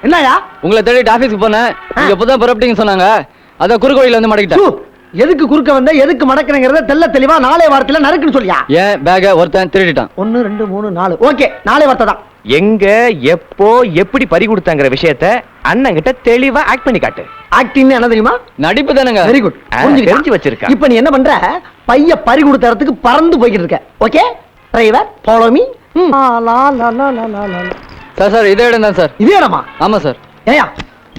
என்னயா உங்களை தேடிட்டு ஆபீஸ்க்கு போனேன். நீங்க எப்பதான் புறப்பட்டீங்கன்னு சொன்னாங்க. அதான் குறுக்கு வழியில வந்து மடக்கிட்டேன். எதுக்கு குறுக்க வந்த எதுக்கு மடக்கிறங்கிறத தெல்ல தெளிவா நாளே வாரத்துல நறுக்குன்னு சொல்லியா? ஏன் பேக ஒருத்தன் திருடிட்டான். 1 2 3 4 ஓகே, நாளே வார்த்தை தான். எங்க எப்போ எப்படி பறி கொடுத்தாங்கிற விஷயத்த அண்ணன் கிட்ட தெளிவா ஆக்ட் பண்ணி காட்டு. ஆக்டிங் என்ன தெரியுமா? நடிப்பு தானங்க. வெரி குட், தெரிஞ்சு வச்சிருக்க. இப்போ நீ என்ன பண்ற? பைய பறி கொடுத்த இடத்துக்கு பறந்து போய்கிட்டு இருக்க. Okay driver, follow me. Sir sir இதே இடம் தான் சார். இதே இடமா? ஆமா சார். ஏயா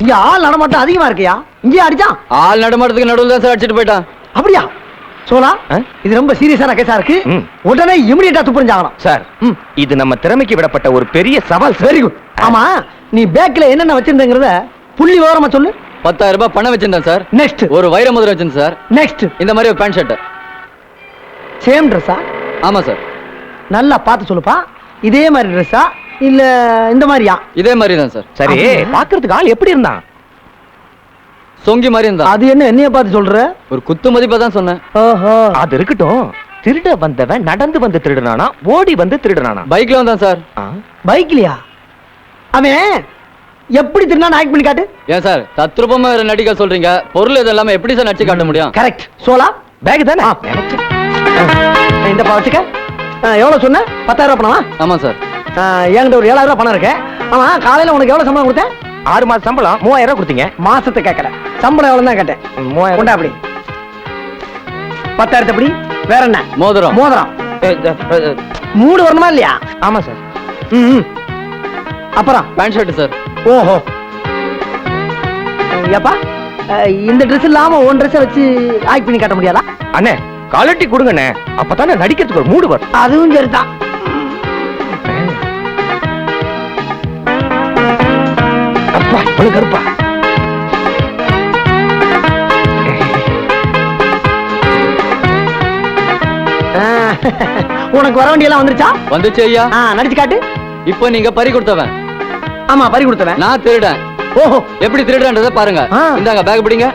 இங்க ஆள் நடமாட்டம் அதிகமா இருக்கியா? இங்கே அடிச்சான். ஆள் நடமாட்டத்துக்கு நடுவில் தான் சார் அடிச்சிட்டு போயிட்டான். அப்படியா? சோலா, இது ரொம்ப சீரியஸான கேஸா இருக்கு. உடனே இமிடியேட்டா துப்புறிஞ்சாகணும் சார். இது நம்ம திறமைக்கு விடப்பட்ட ஒரு பெரிய சவால். Very good. ஆமா, நீ பேக்ல என்னென்ன வச்சிருந்தங்கறத புள்ளி விவரமா சொல்லு. 10,000 ரூபாய் பணம் வச்சிருந்தேன் சார். நெக்ஸ்ட் ஒரு வைர மோதிரம் வச்சிருந்தேன் சார். நெக்ஸ்ட் இந்த மாதிரி ஒரு பேண்ட் ஷர்ட். சேம் ட்ரெஸ்ஸா? ஆமா சார். நல்லா பார்த்து சொல்லுப்பா. இதே மாதிரி ட்ரெஸ்ஸா இல்ல இந்த மாதிரியா? இதே மாதிரி தான் சார். சரி, பாக்குறதுக்கு ஆள் எப்படி இருந்தான்? சொங்கி மாதிரி இருந்தான். அது என்ன என்னைய பார்த்து சொல்ற? ஒரு குத்து மதிப்பா தான் சொன்னேன். ஓஹோ, அது இருக்கட்டும். திருட வந்தவன் நடந்து வந்து திருடுனானா ஓடி வந்து திருடுனானா? பைக்ல வந்தான் சார். பைக்லயா? அவன் எப்படி திருநான் ஆக்ட் பண்ணி காட்டு. ஏன் சார் தத்ரூபமா வேற நடிக்க சொல்றீங்க? பொருள் இதெல்லாம எப்படி சார் நடிச்சு காட்ட முடியும்? கரெக்ட். சோலா, பேக் தானே? இந்த வச்சுக்க. எவ்வளவு சொன்ன? 10,000 ரூபாய் பணமா? ஆமா சார். என்கிட்ட ஒரு 7,000 ரூபாய் பணம் இருக்கு. ஆமா, காலையில உனக்கு எவ்வளவு சம்பளம் கொடுத்தேன்? 6 மாசம் சம்பளம் 3000 ரூபாய் கொடுத்தீங்க. மாசத்தை கேட்கல, சம்பளம் எவ்வளவு தான் கேட்டேன். 3000 கொண்டா அப்படி. 10,000 அப்படி. வேற என்ன? மோதிரம். மோதிரம் 3 வரணுமா இல்லையா? ஆமா சார். அப்புறம் பேண்ட் ஷர்ட் சார். ஓஹோ, ஏப்பா இந்த ட்ரெஸ் இல்லாம ஒன் ட்ரெஸ் வச்சு ஆக்ட் பண்ணி காட்ட முடியாதா? அண்ணே குவாலிட்டி கொடுங்கண்ணே, அப்பதானே நடிக்கிறதுக்கு ஒரு மூடு வரும். அதுவும் சரிதான். அப்பா கருப்பா. உனக்கு வர வேண்டியெல்லாம் வந்துருச்சா? வந்துச்சு ஐயா. நடிச்சு காட்டு. இப்போ நீங்க பறி கொடுத்தவன். ஆமா, பறி கொடுத்தவன். நான் திருடன். ஓஹோ, எப்படி திருடன்றத பாருங்க. இந்தாங்க பேக் பிடிங்க.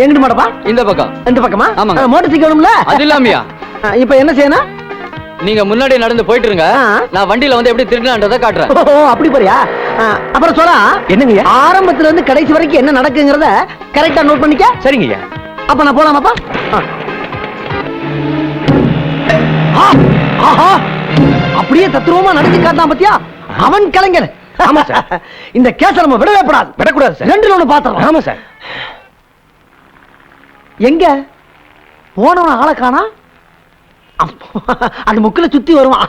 எங்கிட்டு மாட்டப்பா? இந்த பக்கம். இந்த பக்கமா? ஆமாங்க. மோட்டர் சைக்கிள் வேணும்ல? அது இல்லாமையா? இப்போ என்ன செய்யணும்? நீங்க முன்னாடி நடந்து போயிட்டு இருங்க. நான் வண்டியில வந்து எப்படி திருடன்றத காட்டுறேன். ஓ, அப்படி போறியா? அப்புறம் சொல்ல என்னங்க, ஆரம்பத்துல இருந்து கடைசி வரைக்கும் என்ன நடக்குங்கிறத கரெக்டா நோட் பண்ணிக்க. சரிங்க. அப்ப நான் போலாமாப்பா? ஆஹா, அப்படியே தத்ரூபமா நடிச்சு காட்டான் பாத்தியா? அவன் கலைஞர். ஆமா சார். இந்த கேஸ நம்ம விடவே கூடாது. விடக்கூடாது சார். 2ல 1 பாத்துறோம். ஆமா சார். எங்க போனவன ஆளை காணா? அந்த முக்குல சுத்தி வருவான்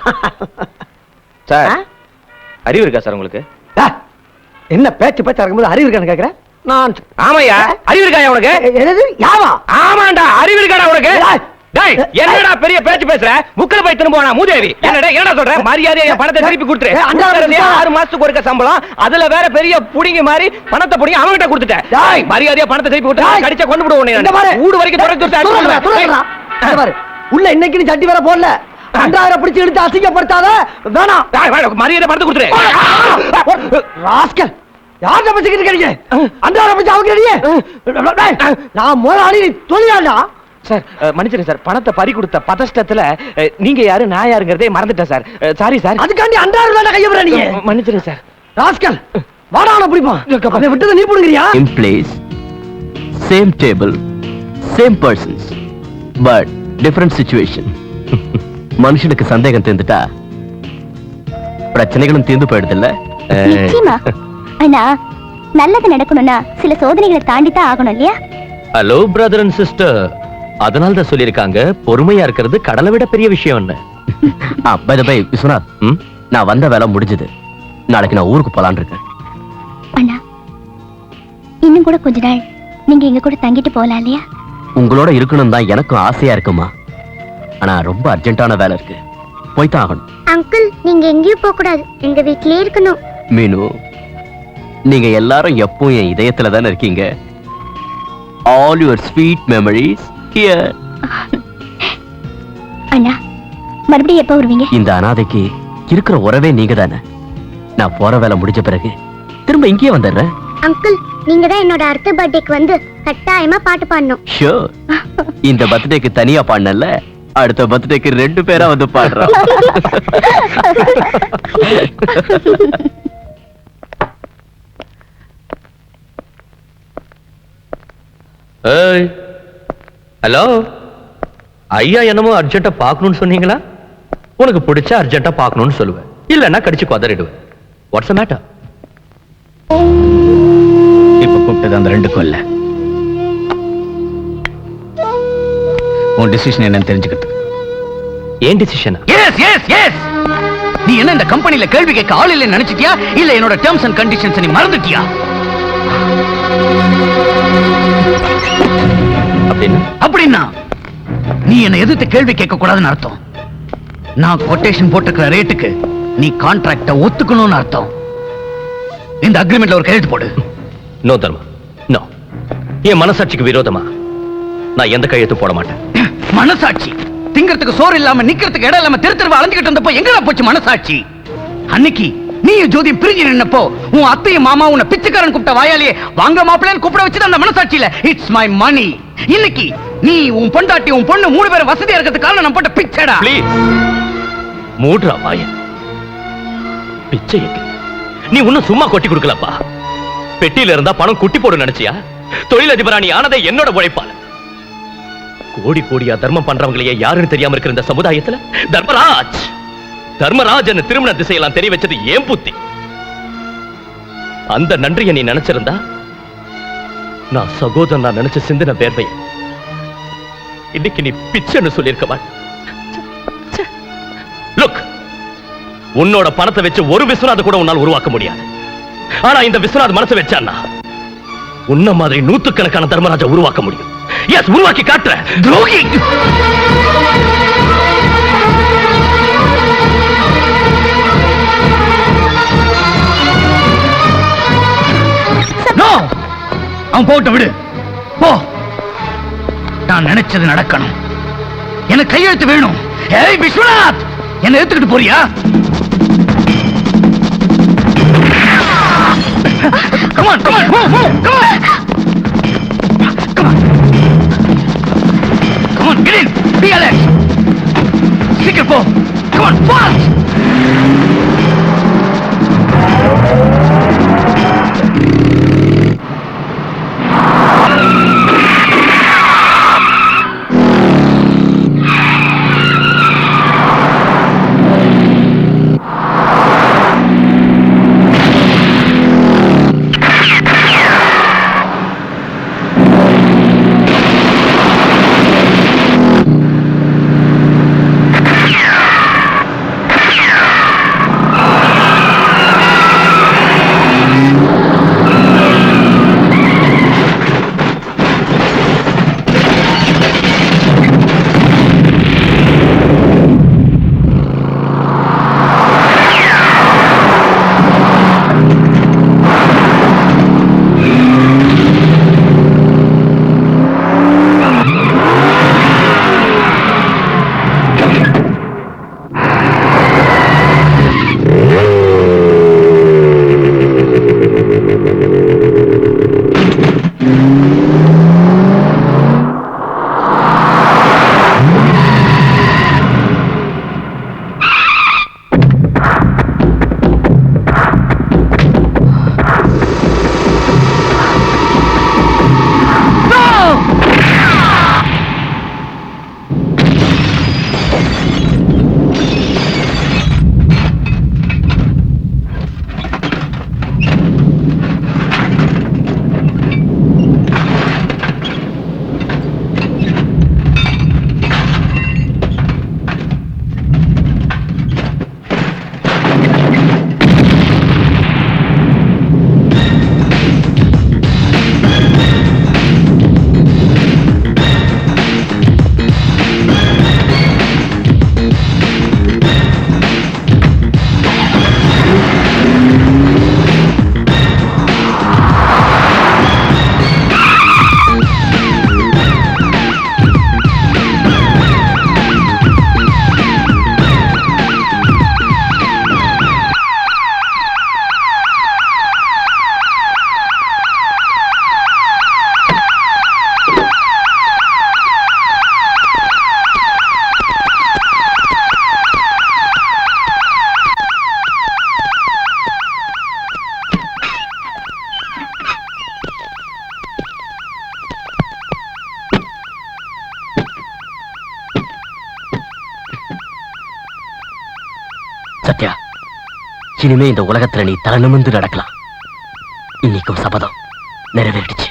சார். அறிவு இருக்கா சார் உங்களுக்கு? என்ன பேச்சு பேச்சா இருக்கும்போது அறிவு இருக்கான்னு கேக்குறேன் நான். ஆமாயா, அறிவு இருக்கா உனக்கு? என்னது யாவா? ஆமாண்டா, அறிவு இருக்காடா உனக்கு? டேய், என்னடா பெரிய பேச்சு பேசுற? முக்கல போய் திரும்ப போனா மூதேவி. என்னடா சொல்ற? மரியாதையா பணத்தை திருப்பி கொடுத்துரு. 6 மாசத்துக்கு ஒருக்க சம்பளம், அதுல வேற பெரிய புடிங்கி மாதிரி பணத்தை புடிங்கி அவன்கிட்ட கொடுத்துட்டேன். டேய், மரியாதையா பணத்தை திருப்பி கொடுத்து கடிச்ச கொண்டு விடுவோம். நீ ஊடு வரைக்கும் துரத்தி பாரு. உள்ள இன்னைக்கு நீ சட்டி வேற போடல. 2000 பிடிச்சு எடுத்து அசிங்கப்படுத்தாத. வேணாம், மரியாதை பணத்தை கொடுத்துரு. ராஸ்கல், யார்கிட்ட பேசிக்கிட்டு இருக்கீங்க? 2000 பிடிச்சு அவங்க நான் முதலாளி, தொழிலாளா? சார் மன்னிச்சிருங்க சார், பணத்தை பறி கொடுத்த பதஷ்டத்துல நீங்க யாரு நான் யாருங்கிறதே மறந்துட்டேன் சார். Sorry sir. அதுக்காண்டி 2000 கையப்படுற நீங்க? மன்னிச்சிருங்க சார். ராஸ்கல், வாடான பிடிப்பான். அதை விட்டதை நீ புடுங்கறியா? In place, same table, same persons, but different situation. மனுஷனுக்கு சந்தேகம் தீர்ந்துட்டா பிரச்சனைகளும் தீர்ந்து போயிடுதுல்ல? நிச்சயமா. ஆனா நல்லது நடக்கணும்னா சில சோதனைகளை தாண்டி தான் ஆகணும் இல்லையா? ஹலோ பிரதர் அண்ட் சிஸ்டர், அதனால தான் சொல்லியிருக்காங்க பொறுமையா இருக்கிறது கடலை விட பெரிய விஷயம். பை தி பை விஸ்வநாத், நான் வந்த வேலை முடிஞ்சது. நாளைக்கு நான் ஊருக்கு போலான்னு இருக்கேன். அண்ணா, இன்னும் கூட கொஞ்ச நாள் நீங்க எங்க கூட தங்கிட்டு போலாம் இல்லையா? உங்களோட இருக்கணும் தான் எனக்கும் ஆசையா இருக்குமா. ஆனா ரொம்ப அர்ஜென்ட்டான வேலை இருக்கு, போய்தான் ஆகணும். அங்கிள், நீங்க எங்கேயும் போக கூடாது, எங்க வீட்லயே இருக்கணும். மீனு, நீங்க எல்லாரும் எப்பவும் என் இதயத்துல தானே இருக்கீங்க. All your sweet memories here. அண்ணா, மறுபடியும் எப்ப வருவீங்க? இந்த அனாதைக்கு இருக்கிற உறவே நீங்க தானே. நான் போற வேலை முடிஞ்ச பிறகு திரும்ப இங்கேயே வந்துடுறேன். அங்கிள், நீங்க தான் என்னோட அடுத்த பர்த்டேக்கு வந்து கட்டாயமா பாட்டு பாடணும். ஷூர். இந்த பர்த்டேக்கு தனியா பாடினல, அடுத்த பர்த்டேக்கு 2 பேரா வந்து பாடுறான். ஏய், ஹலோ ஐயா, என்னமோ அர்ஜென்ட்டா பார்க்கணும்னு சொன்னீங்களா? உனக்கு பிடிச்சா அர்ஜென்ட்டா பார்க்கணும்னு சொல்லுவேன், இல்லன்னா கடிச்சு கொதறிடுவேன். What's matter? இப்ப கூப்பிட்டது அந்த 2 கொல்ல உன் டிசிஷன் என்னன்னு தெரிஞ்சுக்கிட்டு. ஏன் டிசிஷன்? எஸ் எஸ் எஸ் நீ என்ன இந்த கம்பெனில கேள்வி கேட்க ஆள் இல்லைன்னு நினைச்சிட்டியா, இல்ல என்னோட டெர்ம்ஸ் அண்ட் கண்டிஷன்ஸ் நீ மறந்துட்டியா? அப்படின்னா நீ என்ன எதிர்த்து கேள்வி கேட்க கூடாதுன்னு அர்த்தம். நான் கொட்டேஷன் போட்டிருக்கிற ரேட்டுக்கு நீ கான்ட்ராக்ட ஒத்துக்கணும்னு அர்த்தம். இந்த அக்ரிமெண்ட்ல ஒரு கையெழுத்து போடு. நோ தர்மா, நோ. என் மனசாட்சிக்கு விரோதமா நான் எந்த கையெழுத்து போட மாட்டேன். மனசாட்சி திங்கிறதுக்கு சோறு இல்லாம நிக்கிறதுக்கு இடம் இல்லாம தெரு அலைஞ்சுக்கிட்டு இருந்தப்போ எங்கடா போச்சு மனசாட்சி? அன்னைக்கு நீ ஜோதி பிரிஞ்சு நின்னப்போ உன் அத்தையும் மாமா உன்னை பிச்சைக்காரன் கூப்பிட்ட வாயாலேயே வாங்க மாப்பிள்ளைன்னு கூப்பிட வச்சது அந்த மனசாட்சியில. It's my money. இன்னைக்கு நீ உன் பொண்டாட்டி உன் பொண்ணு 3 பேரும் வசதியா இருக்கிறதுக்கு காரணம் நான் போட்ட பிச்சைடா. ப்ளீஸ் மூடுறா வாய. பிச்சை எங்க? நீ இன்னும் சும்மா கொட்டி கொடுக்கலப்பா. பெட்டியில இருந்தா பணம் குட்டி போடு நினைச்சியா? தொழிலதிபரா நீ ஆனதை என்னோட உழைப்பால. கோடி கோடியா தர்மம் பண்றவங்களையே யாருன்னு தெரியாம இருக்கிற இந்த சமுதாயத்துல தர்மராஜ் திருமண திசையெல்லாம் தெரிய வச்சது ஏன் புத்தி. அந்த நன்றியை நீ நினைச்சிருந்தா நான் சகோதரன் நான் நினைச்ச சிந்தின வேர்வை இன்னைக்கு நீ பிச்சைன்னு சொல்லியிருக்க மாட்டேன். லுக், உன்னோட பணத்தை வச்சு ஒரு விஸ்வநாத கூட உன்னால் உருவாக்க முடியாது. ஆனா இந்த விஸ்வநாத் மனசை வச்சான்னா உன்ன மாதிரி 100கணக்கான தர்மராஜா உருவாக்க முடியும். எஸ், உருவாக்கி காட்டுற துரோகி. அவன் போட்ட விடு போ. நான் நினைச்சது நடக்கணும். எனக்கு கையெழுத்து வேணும். ஏய் விஸ்வநாத், என்ன எடுத்துக்கிட்டு போறியா? Come on, come on, move, move, come on. Come on. Come on, get in. Be alert. Sneaker go. Come on, fast. Sathya, இனிமே இந்த உலகத்துல நீ தலை நிமிர்ந்து நடக்கலாம். இன்னைக்கும் சபதம் நிறைவேறிடுச்சு.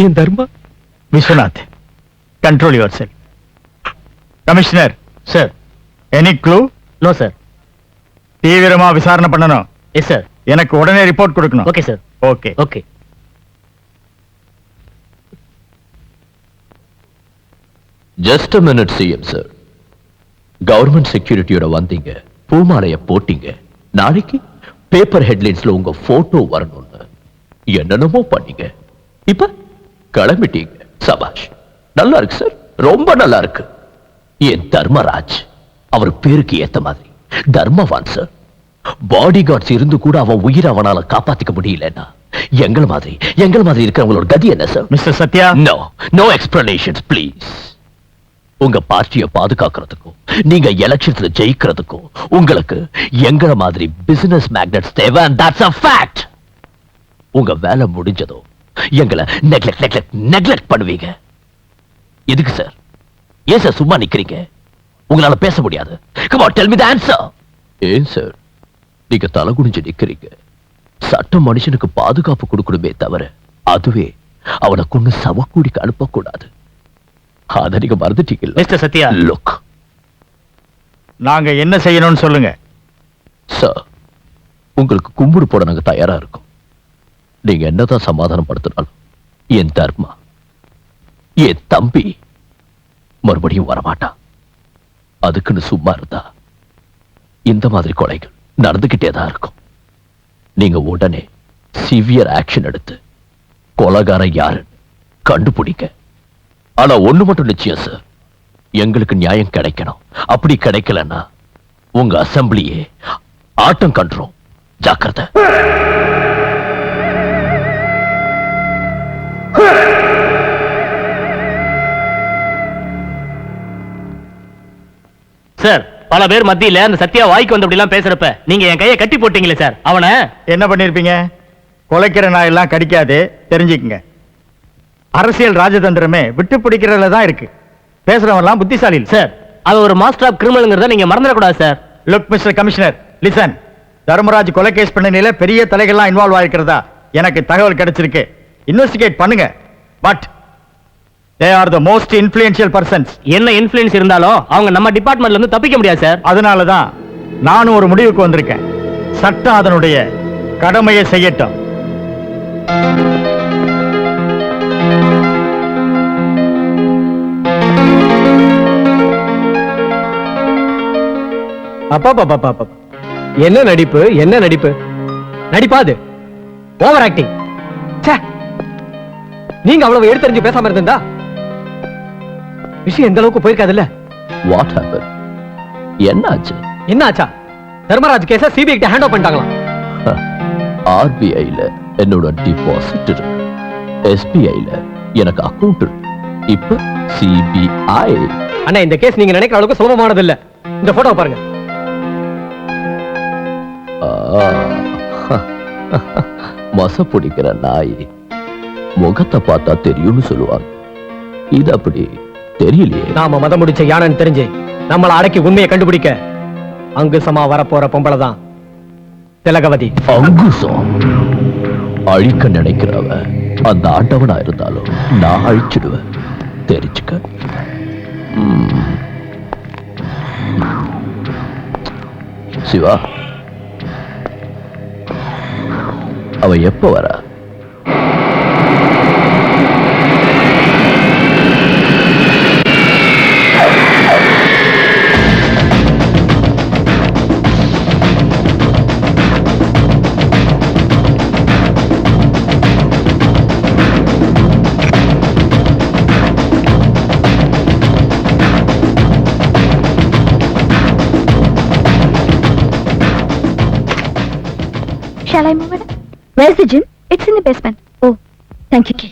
என் Dharma. Viswanath, control your cell. Commissioner sir, any clue? No sir. தீவிரமா விசாரணை பண்ணணும். Yes sir. எனக்கு உடனே ரிப்போர்ட் கொடுக்கணும். Okay sir. Okay okay. Just a minute CM sir. Government செக்யூரிட்டியோட வந்தீங்க, பூமாலைய போட்டீங்க, நாளைக்கு பேப்பர் ஹெட்லைன்ஸ்ல உங்க போட்டோ வரணும்னு என்னென்னமோ பண்ணீங்க. இப்ப கிளம்பிட்டீங்க. சபாஷ், நல்லா இருக்கு சார், ரொம்ப நல்லா இருக்கு. என் தர்மராஜ் அவர் பேருக்கு ஏத்த மாதிரி தர்மவான் சார். பாடி கார்ட்ஸ் இருந்து கூட அவன் உயிரை அவனால காப்பாத்திக்க முடியலன்னா எங்கள் மாதிரி இருக்கிறவங்களோட கதி என்ன sir? Mister Sathya, no no explanations please. உங்க பார்ட்டியை பாதுகாக்கிறதுக்கும் நீங்க எலெக்ஷன்ஸ்ல ஜெயிக்கிறதுக்கும் உங்களுக்கு எங்களை மாதிரி பிசினஸ் மேக்னட்ஸ் தேவை. and that's a fact. உங்க வேலை முடிஞ்சதோ எங்களை நெக்லெக்ட் பண்ணுவீங்க. எதுக்கு சார்? ஏன் சார் சும்மா நிக்கிறீங்க? உங்களால பேச முடியாது. come on tell me the answer. ஏன் சார் நீங்க தலை குனிஞ்சு நிக்கிறீங்க? சட்டம் மனுஷனுக்கு பாதுகாப்பு கொடுக்கணுமே தவிர அதுவே அவனை கொண்டு சவக்கூடிக்கு அனுப்பக்கூடாது. அதை நீங்க மறந்துட்டீங்க. மிஸ்டர் சத்யா, லுக், நாங்க என்ன செய்யணும்னு சொல்லுங்க. சார், உங்களுக்கு கும்பிடு போட நாங்க தயாரா இருக்கோம். நீங்க என்னதான் சமாதானம் படுத்தினாலும் என் தர்மா, என் தம்பி மறுபடியும் வரமாட்டான். அதுக்குன்னு சும்மா இருந்தா இந்த மாதிரி கொலைகள் நடந்துகிட்டே தான் இருக்கும். நீங்க உடனே சிவியர் ஆக்ஷன் எடுத்து கொலைகாரன் யாருன்னு கண்டுபிடிக்க. ஆனா ஒண்ணு மட்டும் நிச்சயம் சார், எங்களுக்கு நியாயம் கிடைக்கணும். அப்படி கிடைக்கலன்னா உங்க அசம்பிளியே ஆட்டம் கண்டுரும். ஜாக்கிரதை. சார், பல பேர் மத்தியில அந்த சத்யா வாய்க்கு வந்து அப்படி எல்லாம் பேசுறப்ப நீங்க என் கையை கட்டி போட்டீங்களே சார். அவனை என்ன பண்ணிருப்பீங்க? கொலைக்கிற நாய் எல்லாம் கடிக்காது, தெரிஞ்சுக்குங்க. அரசியல் ராஜதந்திரமே விட்டு பிடிக்கிறதுல தான் இருக்கு. பேசுறவன்லாம் புத்திசாலி இல்ல. சார், அது ஒரு மாஸ்டர் ஆஃப் கிரிமினல்ங்கிறத நீங்க மறந்துடக்கூடாது sir. Look mister commissioner, listen. Dharmaraj கொலை கேஸ் பண்ணனில பெரிய தலைகள்லாம் இன்வால்வ் ஆயிருக்கிறதா எனக்கு தகவல் கிடைச்சிருக்கு. இன்வெஸ்டிகேட் பண்ணுங்க. But they are the most influential persons. என்ன இன்ஃப்ளூயன்ஸ் இருந்தாலும் அவங்க நம்ம டிபார்ட்மெண்ட்ல இருந்து தப்பிக்க முடியாது சார். அதனால தான் நானும் ஒரு முடிவுக்கு வந்திருக்கேன். சட்டம் அதனுடைய கடமையை செய்யட்டும். அப்பா, என்ன நடிப்பு, என்ன நடிப்பு நடிப்பாது. Over acting. நீங்க அவ்வளவு எடுத்தறிஞ்சு பேசாம இருந்தா விஷயம் எந்த அளவுக்கு போயிருக்காதுல்ல. What happen? என்னாச்சு? என்ன ஆச்சா? தர்மராஜ் கேஸ சிபிஐ கிட்ட ஹேண்ட் ஓவர் பண்ணிட்டாங்களாம். ஆர்பிஐல என்னோட டிபாசிட் இருக்கு, எஸ்பிஐல எனக்கு அக்கவுண்ட் இருக்கு, இப்ப சிபிஐ. அண்ணா, இந்த கேஸ் நீங்க நினைக்கிற அளவுக்கு சுலபமானது இல்ல. இந்த போட்டோ பாருங்க. மச பிடிக்கிற நாய் முகத்தை பார்த்தா தெரியும்னு சொல்லுவாங்க. இது அப்படி தெரியலையே. நாம மதம் முடிச்ச யானைன்னு தெரிஞ்சு நம்மள அடக்கி உண்மையை கண்டுபிடிக்க அங்குசமா வரப்போற பொம்பளை தான் திலகவதி. அங்குசம்? அழிக்க நினைக்கிறவ அந்த ஆண்டவனா இருந்தாலும் நான் அழிச்சிடுவேன், தெரிஞ்சுக்க. சிவா, அவ எப்ப வர? Shall I move it? Where's the gym? It's in the basement. Oh, thank you.